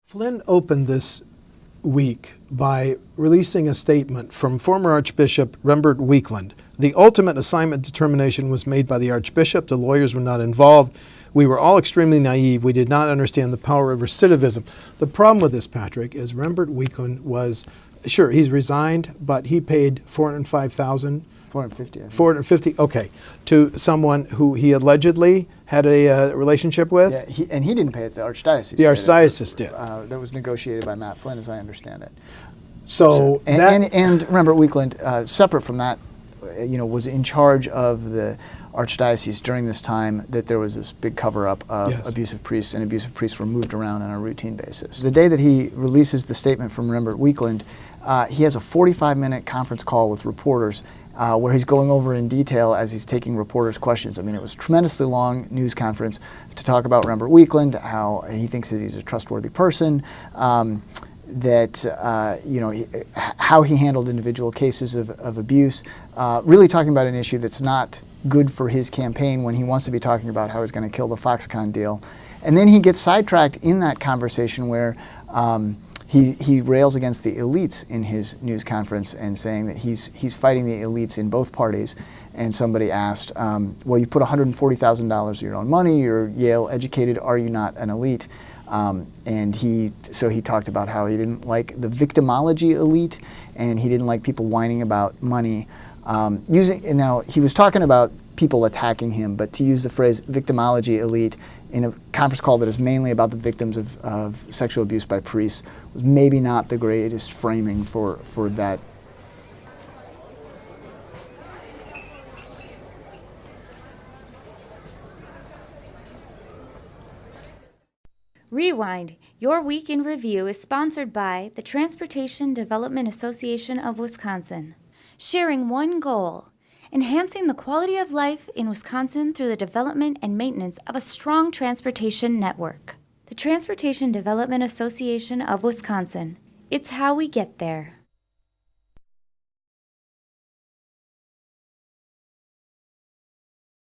Flynn opened this week by releasing a statement from former Archbishop Rembert Weakland. The ultimate assignment determination was made by the Archbishop. The lawyers were not involved. We were all extremely naive. We did not understand the power of recidivism. The problem with this, Patrick, is Rembert Weakland was, sure, he's resigned, but he paid $405,000. 450. 450. Okay, to someone who he allegedly had a relationship with. Yeah, he didn't pay it. The archdiocese. The archdiocese did. That was negotiated by Matt Flynn, as I understand it. So and Rembert Weakland, separate from that, was in charge of the archdiocese during this time that there was this big cover-up of abusive priests, and abusive priests were moved around on a routine basis. The day that he releases the statement from Rembert Weakland, he has a 45-minute conference call with reporters where he's going over in detail as he's taking reporters' questions. I mean, it was a tremendously long news conference to talk about Rembert Weakland, how he thinks that he's a trustworthy person, how he handled individual cases of abuse, really talking about an issue that's not good for his campaign when he wants to be talking about how he's going to kill the Foxconn deal. And then he gets sidetracked in that conversation where he rails against the elites in his news conference and saying that he's fighting the elites in both parties. And somebody asked, well, you put $140,000 of your own money, you're Yale educated, are you not an elite? And he talked about how he didn't like the victimology elite, and he didn't like people whining about money. Now, he was talking about people attacking him, but to use the phrase victimology elite in a conference call that is mainly about the victims of sexual abuse by priests was maybe not the greatest framing for that. Rewind, Your Week in Review is sponsored by the Transportation Development Association of Wisconsin, sharing one goal: enhancing the quality of life in Wisconsin through the development and maintenance of a strong transportation network. The Transportation Development Association of Wisconsin. It's how we get there.